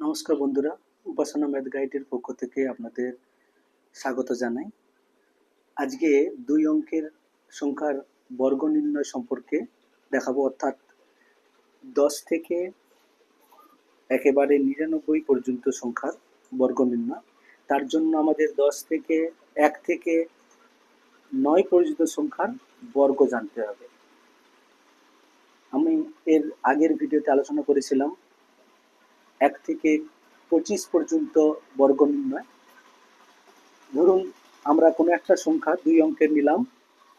নমস্কার বন্ধুরা, উপাসনা ম্যাথ গাইডের পক্ষ থেকে আপনাদের স্বাগত জানাই। আজকে দুই অঙ্কের সংখ্যার বর্গ নির্ণয় সম্পর্কে দেখাবো, অর্থাৎ 10 থেকে একেবারে 99 পর্যন্ত সংখ্যার বর্গ নির্ণয়। তার জন্য আমাদের 10 থেকে 1 থেকে 9 পর্যন্ত সংখ্যার বর্গ জানতে হবে। আমি এর আগের ভিডিওতে আলোচনা করেছিলাম 1 থেকে 25 পর্যন্ত বর্গ নির্ণয়। ধরুন আমরা কোনো একটা সংখ্যা দুই অঙ্কের নিলাম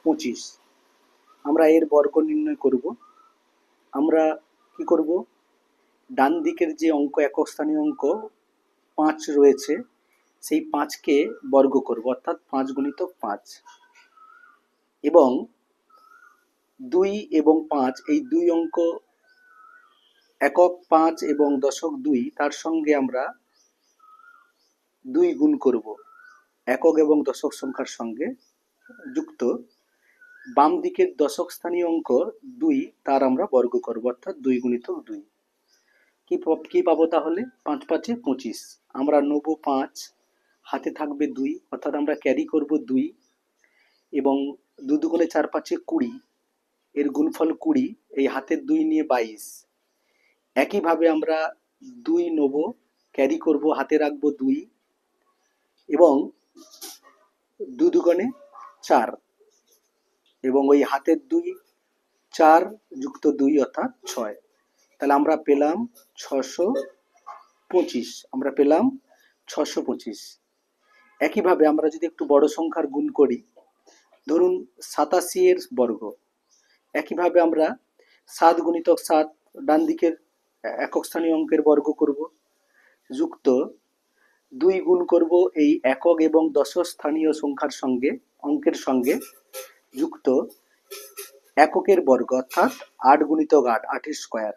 25, আমরা এর বর্গ নির্ণয় করব। আমরা কি করব, ডান দিকের যে অঙ্ক, একক স্থানীয় অঙ্ক 5 রয়েছে, সেই 5কে বর্গ করব, অর্থাৎ 5 গুণিতক 5, এবং 2 এবং 5 এই দুই অঙ্ক একক 5 এবং দশক 2, তার সঙ্গে আমরা 2 গুণ করব একক এবং দশক সংখ্যার সঙ্গে যুক্ত বাম দিকের দশক স্থানীয় অঙ্ক 2, তার আমরা বর্গ করব, অর্থাৎ 2 গুণিতক 2। কি পাবো তাহলে? 5 5 25, আমরা নেব 5, হাতে থাকবে 2, অর্থাৎ আমরা ক্যারি করব 2, এবং 2 দুগুণে 4 5 20, এর গুণফল 20, এই হাতের 2 নিয়ে 22। একইভাবে আমরা 2 নেব, ক্যারি করব, হাতে রাখবো 2, এবং 2 দুগুণে 4, এবং ওই হাতের 2 4 যুক্ত 2 অর্থাৎ 6। তাহলে আমরা পেলাম 625, আমরা পেলাম 625। একইভাবে আমরা যদি একটু বড় সংখ্যার গুণ করি, ধরুন 87 এর বর্গ, একইভাবে আমরা 7 গুণিতক 7 ডান দিকের একক স্থানীয় অঙ্কের বর্গ করব, যুক্ত 2 গুণ করব এই একক এবং দশক স্থানীয় সংখ্যার সঙ্গে, অঙ্কের সঙ্গে, যুক্ত এককের বর্গ, অর্থাৎ 8 গুণিতক 8, 8 স্কোয়ার।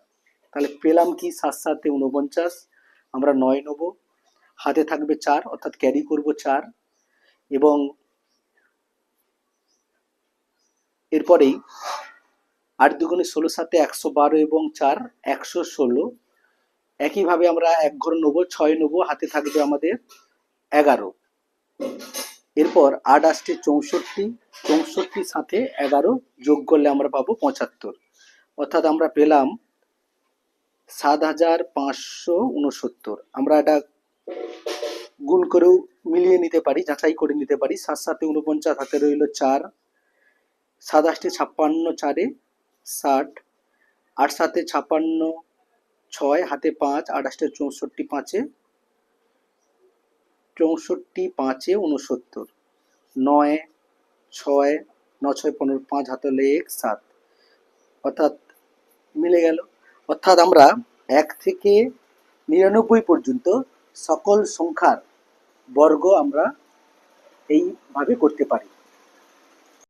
তাহলে পেলাম কি? 7 7 49, আমরা 9 নেব, হাতে থাকবে 4, অর্থাৎ ক্যারি করব 4, এবং এরপরেই 8 দুগুণে 16 7 112, এবং 4 116। একইভাবে আমরা এক ঘর নেব, 6 নেব, হাতে থাকবে আমাদের 11। এরপর 8 আসছে 64, 64 সাথে 11 যোগ করলে আমরা পাবো 75, অর্থাৎ আমরা পেলাম 7569। আমরা এটা গুণ করেও মিলিয়ে নিতে পারি, যাচাই করে নিতে পারি। 7 7 49, হাতে রইল 4, 7 8 56, 4 60, 8 7 56, 6 হাতে 5, 8 8 64, 5 64, 5 69, 9 6 9 6 15, 5 হাতে 1 7, অর্থাৎ মিলে গেল। অর্থাৎ আমরা 1 থেকে 99 পর্যন্ত সকল সংখ্যার বর্গ আমরা এইভাবে করতে পারি।